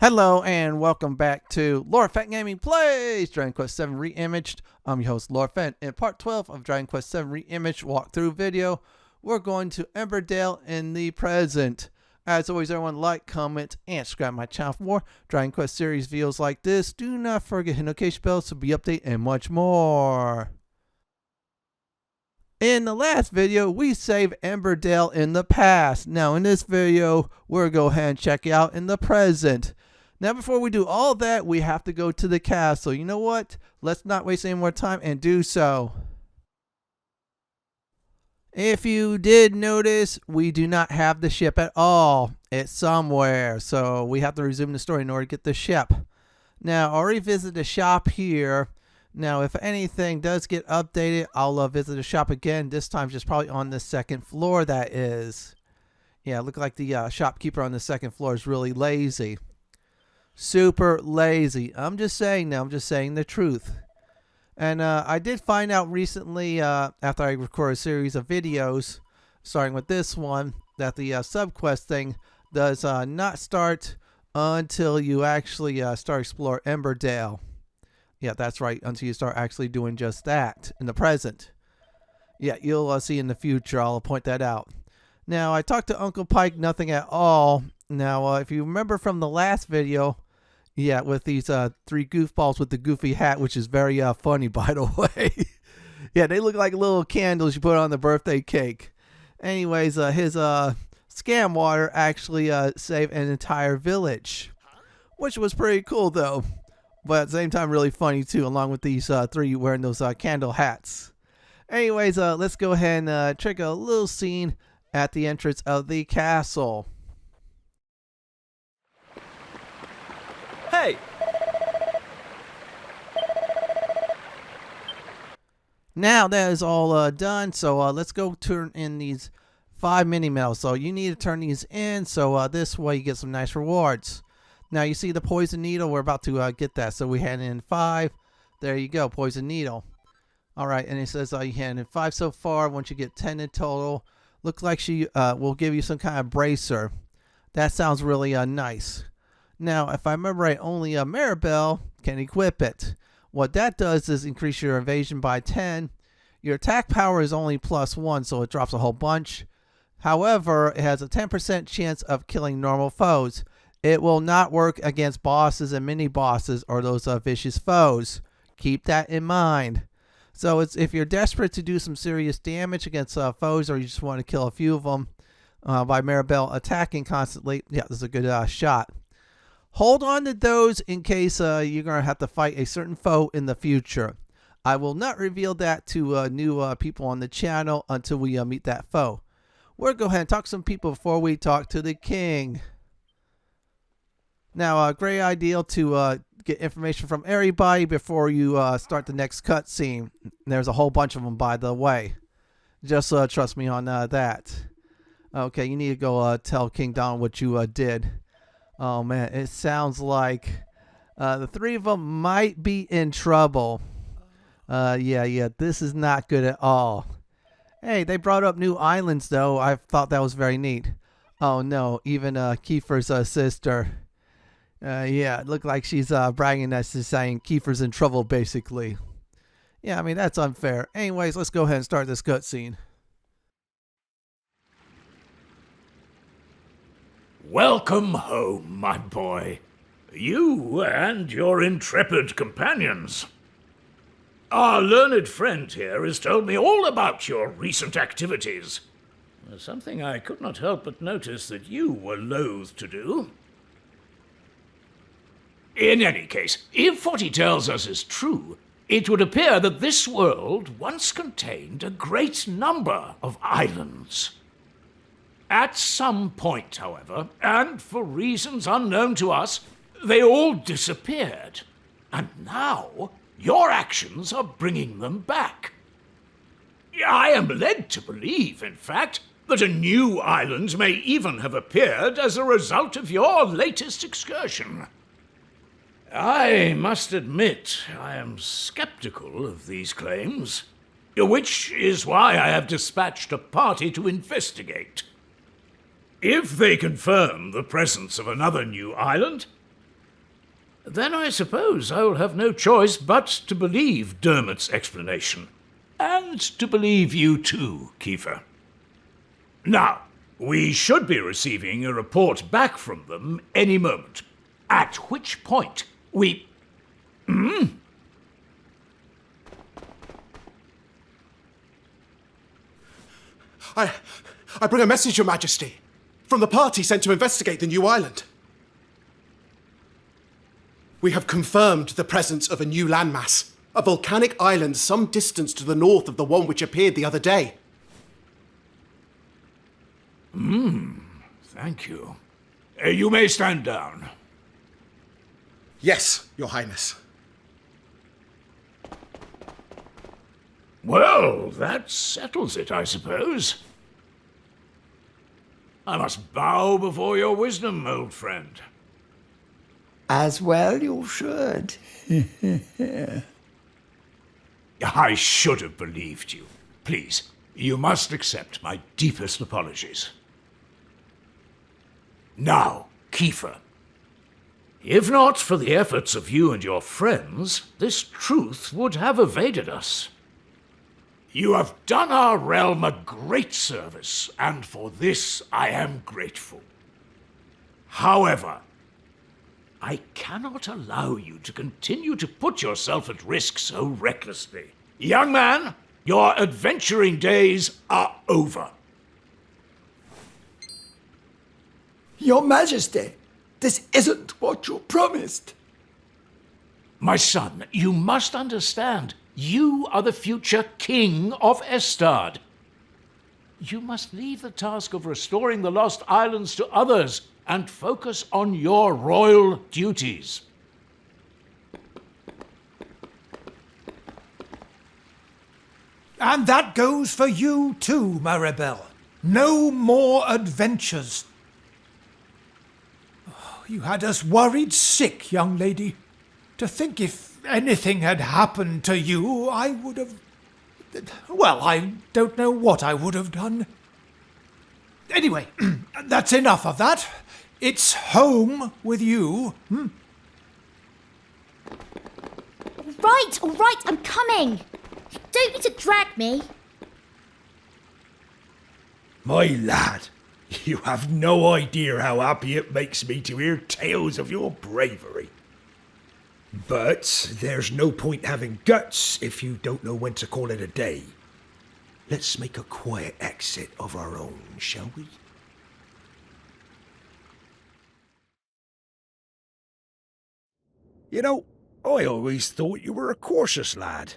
Hello and welcome back to Lilith Gaming Plays Dragon Quest VII Reimaged. I'm your host Lilith. In part 12 of Dragon Quest VII Reimaged walkthrough video, we're going to Emberdale in the present. As always, everyone like, comment, and subscribe to my channel for more Dragon Quest series videos like this. Do not forget to hit the notification bell to be updated and much more. In the last video, we saved Emberdale in the past. Now in this video, we're going to go ahead and check it out in the present. Now before we do all that, we have to go to the castle. You know what? Let's not waste any more time and do so. If you did notice, we do not have the ship at all. It's somewhere, so we have to resume the story in order to get the ship. Now, I already visited the shop here. Now, if anything does get updated, I'll visit the shop again. This time, just probably on the second floor, that is. Yeah, it looked like the shopkeeper on the second floor is really lazy. Super lazy. I'm just saying now. I'm just saying the truth. And I did find out recently, after I recorded a series of videos, starting with this one, that the subquest thing does not start until you actually start exploring Emberdale. Yeah, that's right, until you start actually doing just that in the present. Yeah, you'll see in the future. I'll point that out. Now, I talked to Uncle Pike, nothing at all. Now, if you remember from the last video, yeah, with these three goofballs with the goofy hat, which is very funny, by the way. Yeah, they look like little candles you put on the birthday cake. Anyways, his scam water actually saved an entire village, which was pretty cool, though. But at the same time, really funny, too, along with these three wearing those candle hats. Anyways, let's go ahead and check a little scene at the entrance of the castle. Hey! Now that is all done, so let's go turn in these 5 mini medals. So you need to turn these in, so this way you get some nice rewards. Now you see the poison needle, we're about to get that. So we hand in 5. There you go, poison needle. Alright, and it says you hand in 5 so far. Once you get 10 in total, looks like she will give you some kind of bracer. That sounds really nice. Now, if I remember right, only Maribel can equip it. What that does is increase your evasion by 10. Your attack power is only +1, so it drops a whole bunch. However, it has a 10% chance of killing normal foes. It will not work against bosses and mini-bosses or those vicious foes. Keep that in mind. So if you're desperate to do some serious damage against foes, or you just want to kill a few of them by Maribel attacking constantly, yeah, this is a good shot. Hold on to those in case you're going to have to fight a certain foe in the future. I will not reveal that to new people on the channel until we meet that foe. We'll go ahead and talk to some people before we talk to the king. Now, a great idea to get information from everybody before you start the next cutscene. There's a whole bunch of them, by the way. Just trust me on that. Okay, you need to go tell King Donald what you did. Oh man, it sounds like the 3 of them might be in trouble. Yeah, this is not good at all. Hey, they brought up new islands though. I thought that was very neat. Oh no, even Kiefer's sister. Yeah, it looked like she's bragging that she's saying Kiefer's in trouble, basically. Yeah, I mean, that's unfair. Anyways, let's go ahead and start this cutscene. Welcome home, my boy. You and your intrepid companions. Our learned friend here has told me all about your recent activities. Something I could not help but notice that you were loath to do. In any case, if what he tells us is true, it would appear that this world once contained a great number of islands. At some point, however, and for reasons unknown to us, they all disappeared. And now, your actions are bringing them back. I am led to believe, in fact, that a new island may even have appeared as a result of your latest excursion. I must admit, I am skeptical of these claims, which is why I have dispatched a party to investigate. If they confirm the presence of another new island, Then I suppose I will have no choice but to believe Dermot's explanation. And to believe you too, Kiefer. Now, we should be receiving a report back from them any moment. At which point we... I bring a message, Your Majesty, from the party sent to investigate the new island. We have confirmed the presence of a new landmass, a volcanic island some distance to the north of the one which appeared the other day. Thank you. You may stand down. Yes, Your Highness. Well, that settles it, I suppose. I must bow before your wisdom, old friend. As well you should. I should have believed you. Please, you must accept my deepest apologies. Now, Kiefer. If not for the efforts of you and your friends, this truth would have evaded us. You have done our realm a great service, and for this I am grateful. However, I cannot allow you to continue to put yourself at risk so recklessly. Young man, your adventuring days are over. Your Majesty, this isn't what you promised. My son, you must understand. You are the future king of Estard. You must leave the task of restoring the lost islands to others and focus on your royal duties. And that goes for you too, Maribel. No more adventures. Oh, you had us worried sick, young lady. To think if anything had happened to you, I would have... Well, I don't know what I would have done. Anyway, that's enough of that. It's home with you. All right, I'm coming. You don't need to drag me. My lad, you have no idea how happy it makes me to hear tales of your bravery. But there's no point having guts if you don't know when to call it a day. Let's make a quiet exit of our own, shall we? You know, I always thought you were a cautious lad.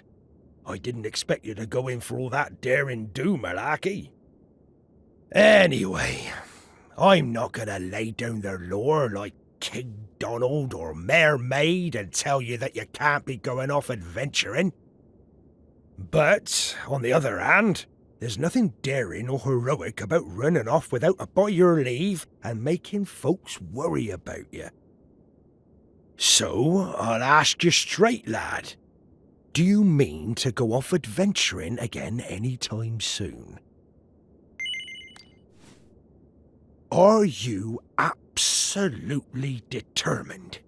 I didn't expect you to go in for all that daring-do malarkey. Anyway, I'm not gonna lay down the law like King Donald or Mare Maid and tell you that you can't be going off adventuring. But, on the other hand, there's nothing daring or heroic about running off without a by your leave and making folks worry about you. So, I'll ask you straight, lad. Do you mean to go off adventuring again any time soon? Are you absolutely determined?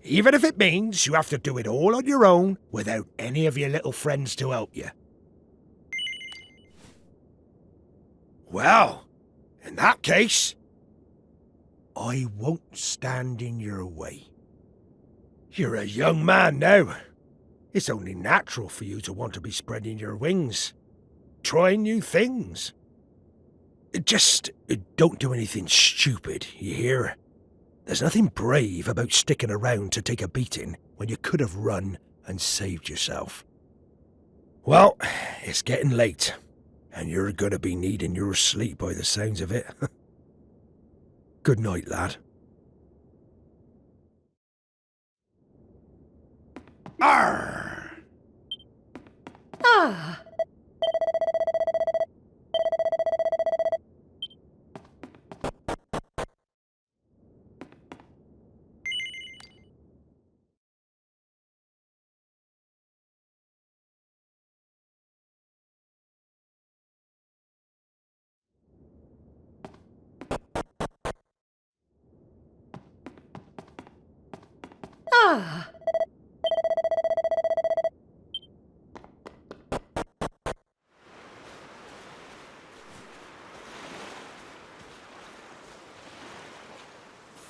Even if it means you have to do it all on your own without any of your little friends to help you. Well, in that case, I won't stand in your way. You're a young man now. It's only natural for you to want to be spreading your wings, trying new things. Just don't do anything stupid, you hear? There's nothing brave about sticking around to take a beating when you could have run and saved yourself. Well, it's getting late, and you're going to be needing your sleep by the sounds of it. Good night, lad. Arr! Ah.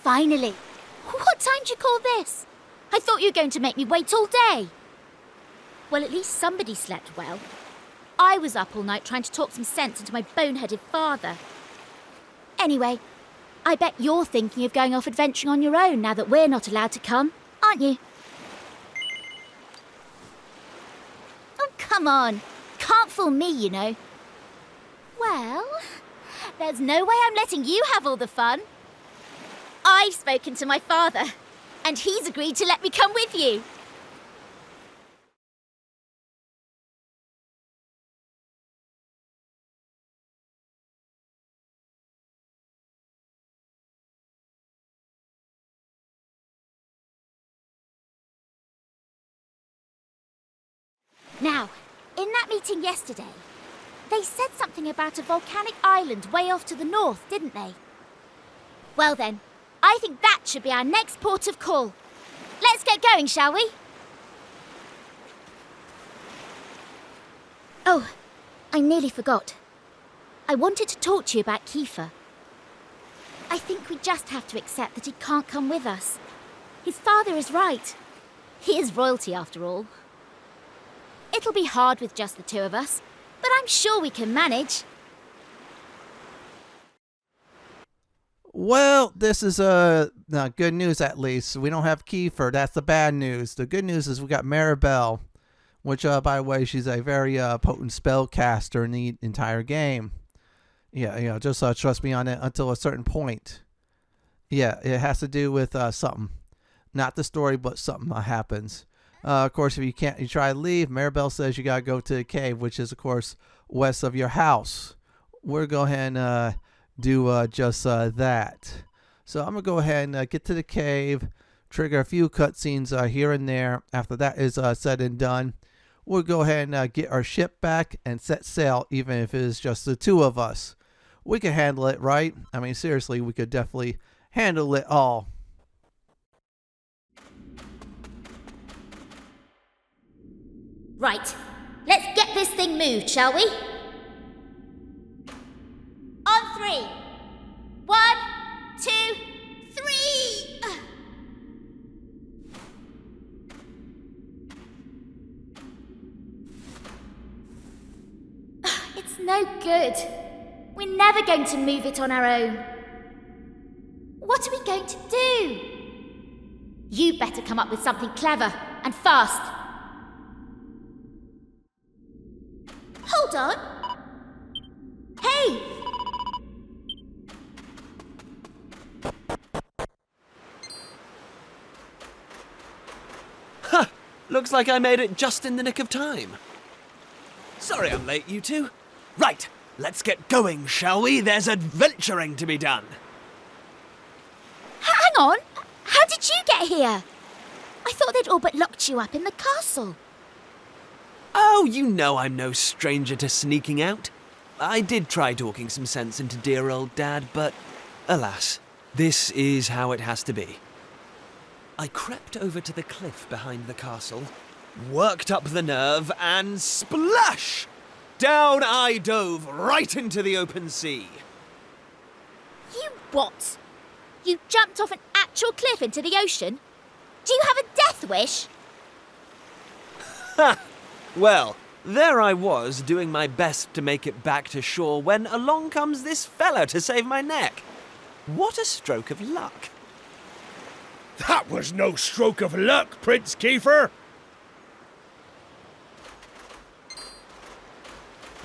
Finally. What time do you call this? I thought you were going to make me wait all day. Well, at least somebody slept well. I was up all night trying to talk some sense into my boneheaded father. Anyway, I bet you're thinking of going off adventuring on your own now that we're not allowed to come, aren't you? Oh, come on. Can't fool me, you know. Well, there's no way I'm letting you have all the fun. I've spoken to my father, and he's agreed to let me come with you. Now, in that meeting yesterday, they said something about a volcanic island way off to the north, didn't they? Well then, I think that should be our next port of call. Let's get going, shall we? Oh, I nearly forgot. I wanted to talk to you about Kiefer. I think we just have to accept that he can't come with us. His father is right. He is royalty, after all. It'll be hard with just the two of us, but I'm sure we can manage. Well, this is good news at least. We don't have Kiefer. That's the bad news. The good news is we got Maribel, which, by the way, she's a very potent spellcaster in the entire game. Yeah, just trust me on it until a certain point. Yeah, it has to do with something. Not the story, but something happens. Of course, if you try to leave, Maribel says you gotta go to the cave, which is, of course, west of your house. We're going to go ahead and do just that. So I'm gonna go ahead and get to the cave, trigger a few cutscenes here and there. After that is said and done, we'll go ahead and get our ship back and set sail, even if it is just the two of us. We can handle it, right? I mean, seriously, we could definitely handle it all. Right, let's get this thing moved, shall we? On 3. 1, 2, 3! It's no good. We're never going to move it on our own. What are we going to do? You better come up with something clever and fast. Hold on. Hey! Ha! Looks like I made it just in the nick of time. Sorry I'm late, you two. Right, let's get going, shall we? There's adventuring to be done. Hang on. How did you get here? I thought they'd all but locked you up in the castle. Oh, you know I'm no stranger to sneaking out. I did try talking some sense into dear old Dad, but alas, this is how it has to be. I crept over to the cliff behind the castle, worked up the nerve, and splash! Down I dove right into the open sea. You what? You jumped off an actual cliff into the ocean? Do you have a death wish? Ha! Well, there I was, doing my best to make it back to shore when along comes this fella to save my neck. What a stroke of luck. That was no stroke of luck, Prince Kiefer.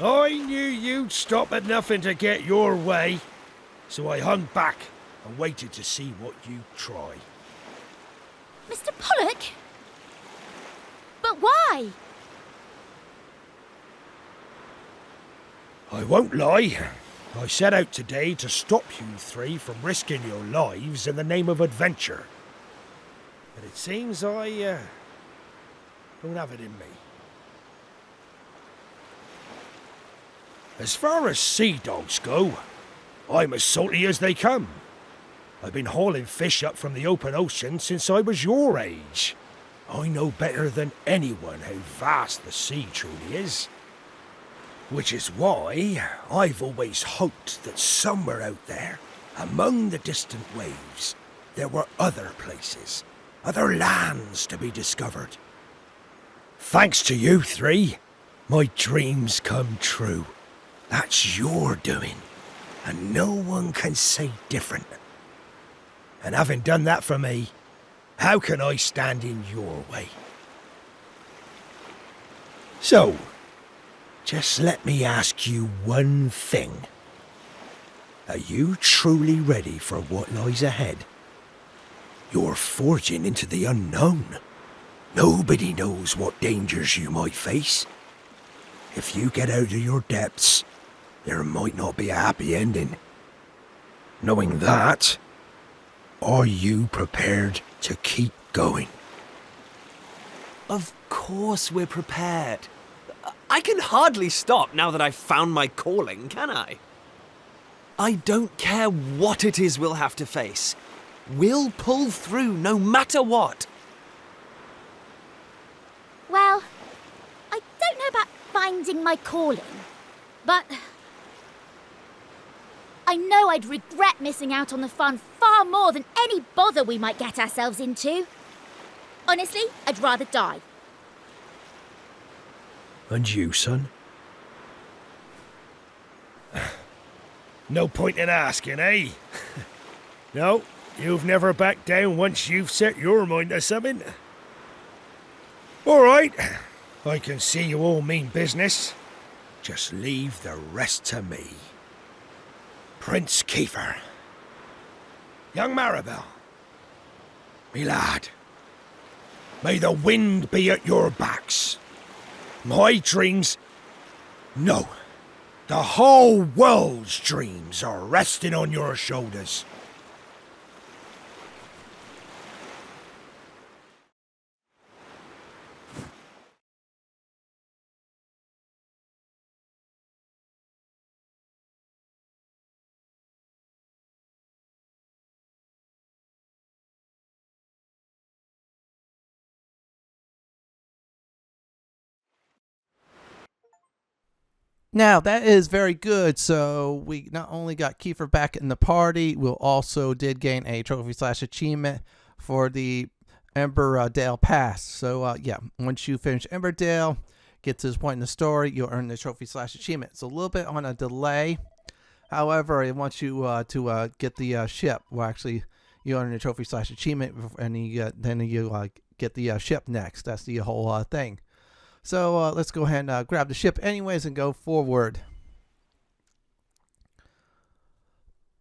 I knew you'd stop at nothing to get your way, so I hung back and waited to see what you'd try. Mr. Pollock? But why? I won't lie. I set out today to stop you three from risking your lives in the name of adventure. But it seems I don't have it in me. As far as sea dogs go, I'm as salty as they come. I've been hauling fish up from the open ocean since I was your age. I know better than anyone how vast the sea truly is. Which is why I've always hoped that somewhere out there, among the distant waves, there were other places, other lands to be discovered. Thanks to you three, my dreams come true. That's your doing, and no one can say different. And having done that for me, how can I stand in your way? So, just let me ask you one thing. Are you truly ready for what lies ahead? You're forging into the unknown. Nobody knows what dangers you might face. If you get out of your depths, there might not be a happy ending. Knowing that, are you prepared to keep going? Of course we're prepared. I can hardly stop now that I've found my calling, can I? I don't care what it is we'll have to face. We'll pull through no matter what. Well, I don't know about finding my calling, but I know I'd regret missing out on the fun far more than any bother we might get ourselves into. Honestly, I'd rather die. And you, son? No point in asking, eh? No, you've never backed down once you've set your mind to something. All right, I can see you all mean business. Just leave the rest to me. Prince Kiefer. Young Maribel. Me lad. May the wind be at your backs. My dreams... No. The whole world's dreams are resting on your shoulders. Now, that is very good. So we not only got Kiefer back in the party, we also did gain a trophy/achievement for the Emberdale Pass. So, yeah, once you finish Emberdale, get to this point in the story, you'll earn the trophy/achievement. It's a little bit on a delay. However, it wants you to get the ship. Well, actually, you earn the trophy/achievement, and then you get the ship next. That's the whole thing. So let's go ahead and grab the ship anyways and go forward.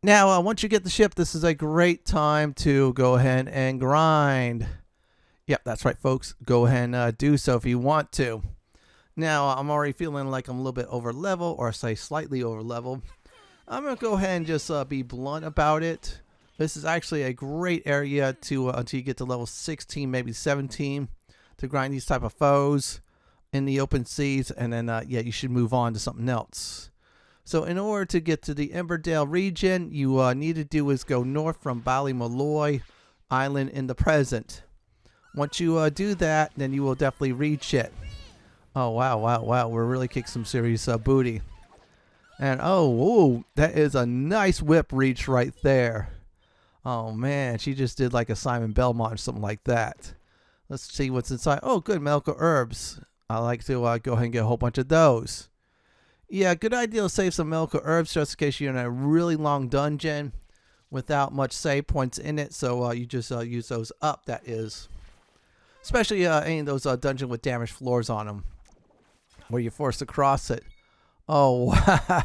Now, once you get the ship, this is a great time to go ahead and grind. Yep, that's right, folks. Go ahead and do so if you want to. Now, I'm already feeling like I'm a little bit over level, or say slightly over level. I'm going to go ahead and just be blunt about it. This is actually a great area to until you get to level 16, maybe 17, to grind these type of foes in the open seas, and then yeah, you should move on to something else. So in order to get to the Emberdale region, you need to do is go north from Ballymolloy Island in the present. Once you do that, then you will definitely reach it. Oh wow, we're really kicking some serious booty. And oh, that is a nice whip reach right there. Oh man, she just did like a Simon Belmont or something like that. Let's see what's inside. Oh good, medical herbs. I like to go ahead and get a whole bunch of those. Yeah, good idea to save some medical herbs just in case you're in a really long dungeon without much save points in it. So you just use those up, that is. Especially any of those dungeons with damaged floors on them, where you're forced to cross it. Oh,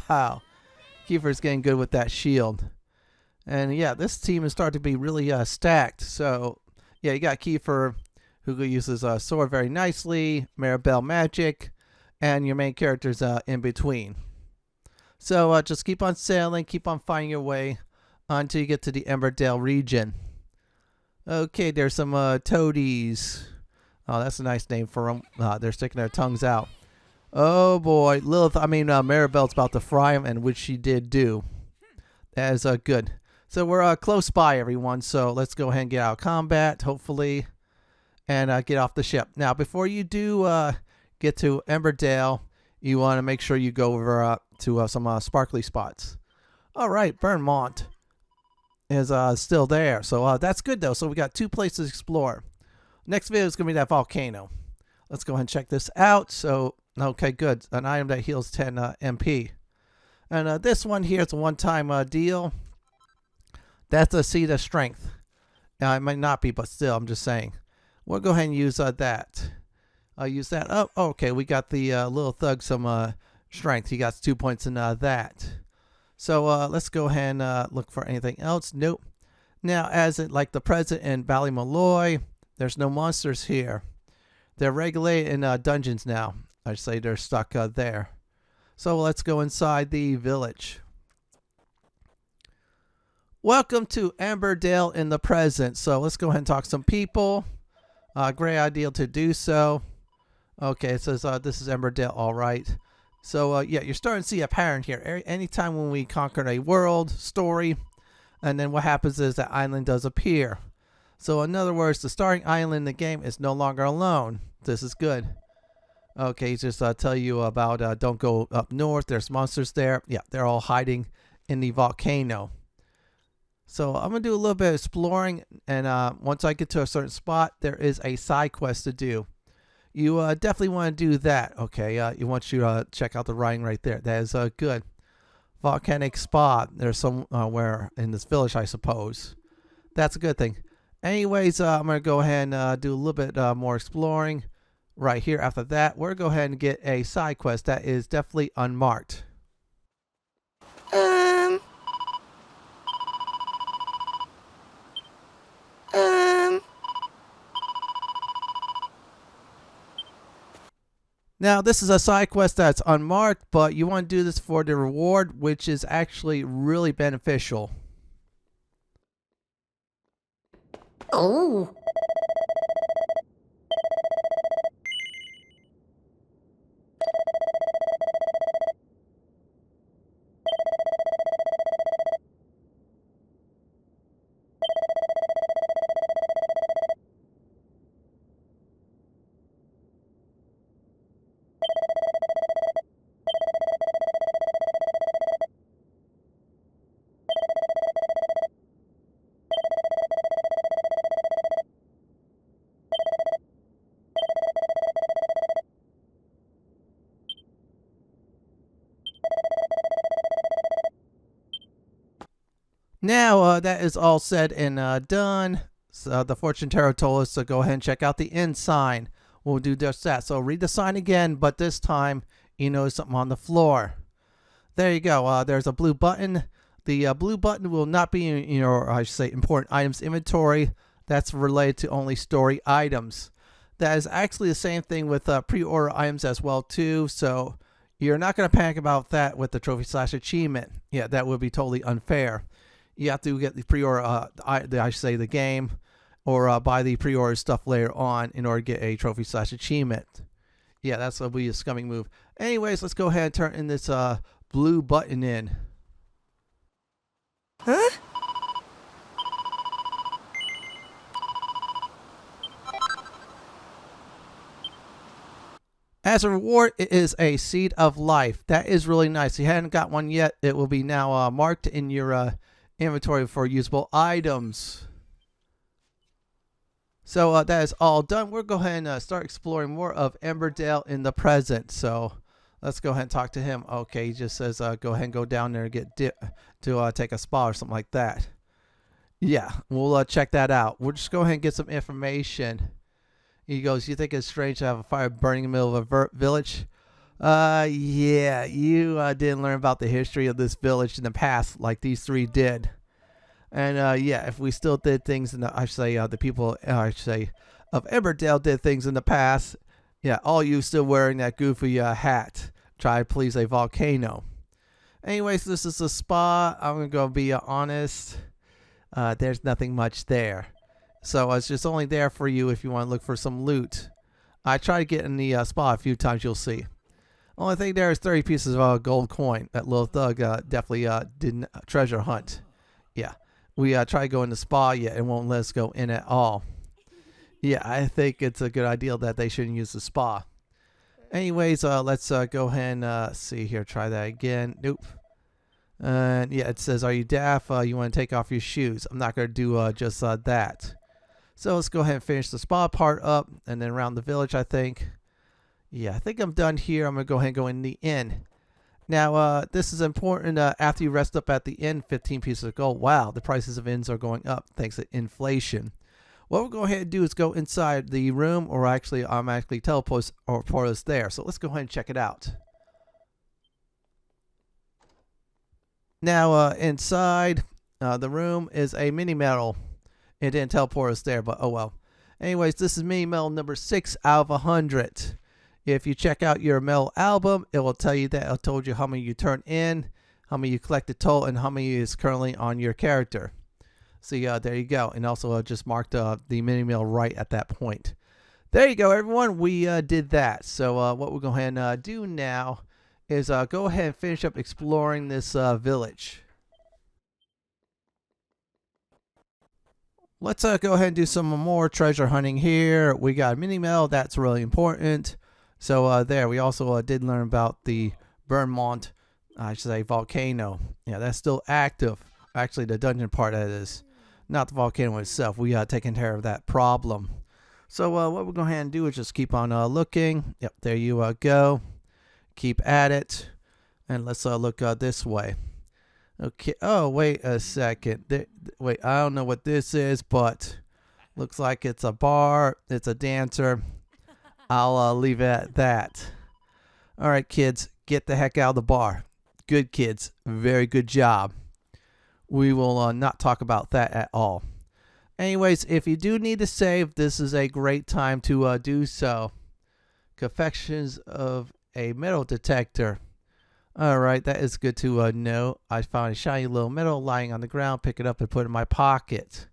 wow. Kiefer's getting good with that shield. And yeah, this team is starting to be really stacked. So yeah, you got Kiefer, who uses sword very nicely, Maribel magic, and your main characters in between. So just keep on sailing, keep on finding your way until you get to the Emberdale region. Okay, there's some toadies. Oh, that's a nice name for them. They're sticking their tongues out. Oh boy, Maribel's about to fry them, and which she did do. That is good. So we're close by, everyone. So let's go ahead and get out of combat, hopefully, and get off the ship. Now, before you do get to Emberdale, you want to make sure you go over to some sparkly spots. All right, Burnmont is still there. So that's good, though. So we got 2 places to explore. Next video is going to be that volcano. Let's go ahead and check this out. So, okay, good. An item that heals 10 MP. And this one here is a one-time deal. That's a seed of strength. Now, it might not be, but still, I'm just saying. We'll go ahead and use that. I'll use that. Oh, okay, we got the little thug some strength. He got 2 points in that. So let's go ahead and look for anything else. Nope. Now, as it like the present in Ballymolloy, there's no monsters here. They're regulated in dungeons now. I'd say they're stuck there. So let's go inside the village. Welcome to Emberdale in the present. So let's go ahead and talk to some people. Great idea to do so. Okay, it says this is Emberdale, all right. So yeah, you're starting to see a pattern here. Anytime when we conquer a world, story, and then what happens is that island does appear. So in other words, the starting island in the game is no longer alone. This is good. Okay, just tell you about don't go up north. There's monsters there. Yeah, they're all hiding in the volcano. So I'm going to do a little bit of exploring, and once I get to a certain spot, there is a side quest to do. You definitely want to do that, okay? You want to check out the writing right there. That is good. Volcanic spot. There's somewhere in this village, I suppose. That's a good thing. Anyways, I'm going to go ahead and do a little bit more exploring right here. After that, we're going to go ahead and get a side quest that is definitely unmarked. Now, this is a side quest that's unmarked, but you want to do this for the reward, which is actually really beneficial. Oh. Now that is all said and done. So the fortune teller told us to go ahead and check out the inn sign. We'll do just that. So read the sign again, but this time you notice something on the floor. There you go. There's a blue button. The blue button will not be in your, I should say, important items inventory. That's related to only story items. That is actually the same thing with pre-order items as well too. So you're not going to panic about that with the trophy/achievement. Yeah, that would be totally unfair. You have to get the pre-order, I should say, the game, or buy the pre-order stuff later on in order to get a trophy/achievement. Yeah, that's a be a scumming move. Anyways, let's go ahead and turn in this blue button in. Huh? As a reward, it is a seed of life. That is really nice. If you hadn't got one yet, it will be now marked in your inventory for usable items. So that is all done. We'll go ahead and start exploring more of Emberdale in the present. So let's go ahead and talk to him. Okay, he just says go ahead and go down there and get to take a spa or something like that. Yeah, we'll check that out. We'll just go ahead and get some information. He goes, you think it's strange to have a fire burning in the middle of a village? Yeah, you didn't learn about the history of this village in the past like these three did. And yeah, if we still did things in the, I should say, the people, I should say, of Emberdale did things in the past, yeah, all you still wearing that goofy hat, try to please a volcano. Anyways, this is a spa. I'm going to go be honest. There's nothing much there. So it's just only there for you if you want to look for some loot. I tried to get in the spa a few times, you'll see. Only thing there is 30 pieces of gold coin. That little thug definitely didn't treasure hunt. Yeah. We try to go in the spa yet. It won't let us go in at all. Yeah, I think it's a good idea that they shouldn't use the spa. Anyways, let's go ahead and see here. Try that again. Nope. And yeah, it says, are you deaf? You want to take off your shoes? I'm not going to do just that. So let's go ahead and finish the spa part up and then around the village, I think. Yeah, I think I'm done here. I'm going to go ahead and go in the inn. Now, this is important. After you rest up at the inn, 15 pieces of gold. Wow, the prices of inns are going up thanks to inflation. What we'll go ahead and do is go inside the room, or actually automatically teleport us there. So let's go ahead and check it out. Now, inside the room is a mini medal. It didn't teleport us there, but oh well. Anyways, this is mini medal number 6 out of 100. If you check out your medal album, it will tell you that it told you how many you turned in, how many you collected total, and how many is currently on your character. See, there you go. And also just marked the mini medal right at that point. There you go, everyone. We did that. So what we'll go ahead and do now is go ahead and finish up exploring this village. Let's go ahead and do some more treasure hunting here. We got a mini medal. That's really important. So there, we also did learn about the Vermont, I should say, volcano. Yeah, that's still active. Actually, the dungeon part, that is. Not the volcano itself. We taken care of that problem. So what we're going to go ahead and do is just keep on looking. Yep, there you go. Keep at it. And let's look this way. Okay. Oh, wait a second. Wait, I don't know what this is, but looks like it's a bar. It's a dancer. I'll leave it at that. All right, kids, get the heck out of the bar. Good kids. Very good job. We will not talk about that at all. Anyways, if you do need to save, this is a great time to do so. Confections of a metal detector. Alright, that is good to know. I found a shiny little metal lying on the ground, pick it up and put it in my pocket.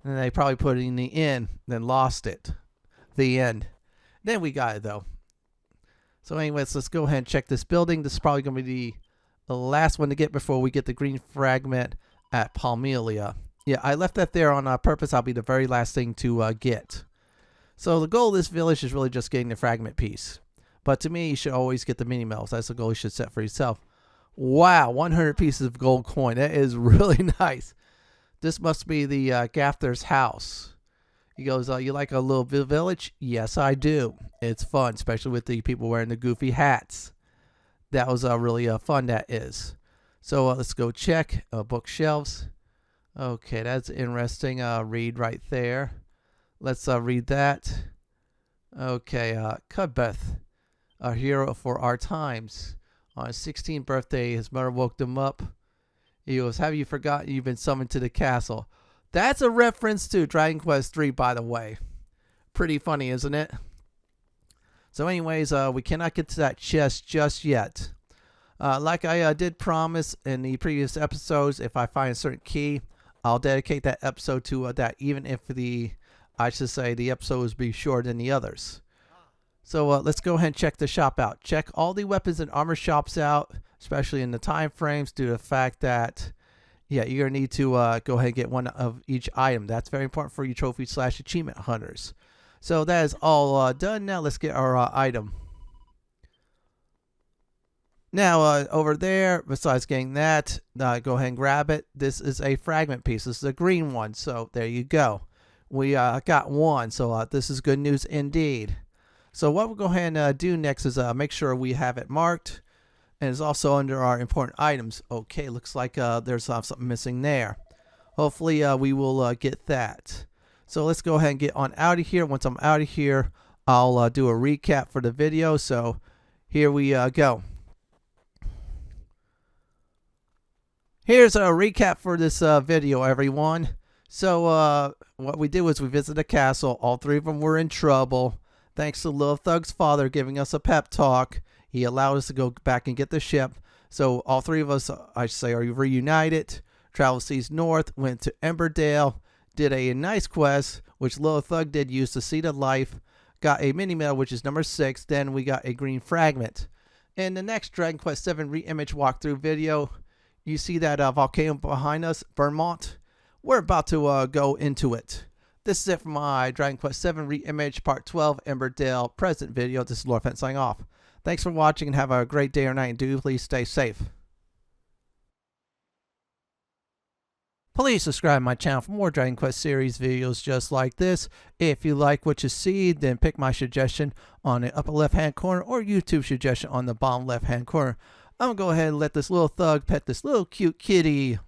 And then I probably put it in the inn, then lost it. The end. Then we got it though. So anyways, let's go ahead and check this building. This is probably going to be the last one to get before we get the green fragment at Palmelia. Yeah, I left that there on purpose. I'll be the very last thing to get. So the goal of this village is really just getting the fragment piece. But to me, you should always get the mini medals. That's the goal you should set for yourself. Wow, 100 pieces of gold coin. That is really nice. This must be the Gafter's house. He goes, you like a little village? Yes, I do. It's fun, especially with the people wearing the goofy hats. That was really fun, that is. So let's go check bookshelves. Okay, that's interesting. Read right there. Let's read that. Okay, Cuthbert, a hero for our times. On his 16th birthday, his mother woke him up. He goes, have you forgotten you've been summoned to the castle? That's a reference to Dragon Quest III, by the way. Pretty funny, isn't it? So anyways, we cannot get to that chest just yet. Like I did promise in the previous episodes, if I find a certain key, I'll dedicate that episode to that, even if the episodes be shorter than the others. So let's go ahead and check the shop out. Check all the weapons and armor shops out, especially in the time frames, due to the fact that, yeah, you're going to need to go ahead and get one of each item. That's very important for you trophy/achievement hunters. So that is all done. Now let's get our item. Now, over there, besides getting that, go ahead and grab it. This is a fragment piece. This is a green one. So there you go. We got one. So this is good news indeed. So what we'll go ahead and do next is make sure we have it marked. And it's also under our important items. Okay, looks like there's something missing there. Hopefully we will get that. So let's go ahead and get on out of here. Once I'm out of here, I'll do a recap for the video. So here we go. Here's a recap for this video, everyone. So what we did was we visited the castle. All three of them were in trouble. Thanks to Lilith Thug's father giving us a pep talk, he allowed us to go back and get the ship. So all three of us, I should say, are reunited. Traveled seas north, went to Emberdale, did a nice quest, which Lilith Thug did use the Seed of Life. Got a mini medal, which is number 6. Then we got a green fragment. In the next Dragon Quest VII Reimage walkthrough video, you see that volcano behind us, Vermont. we're about to go into it. This is it for my Dragon Quest VII Reimaged Part 12 Emberdale present video. This is Lord Fent signing off. Thanks for watching and have a great day or night, and do please stay safe. Please subscribe to my channel for more Dragon Quest series videos just like this. If you like what you see, then pick my suggestion on the upper left hand corner or YouTube suggestion on the bottom left hand corner. I'm going to go ahead and let this little thug pet this little cute kitty.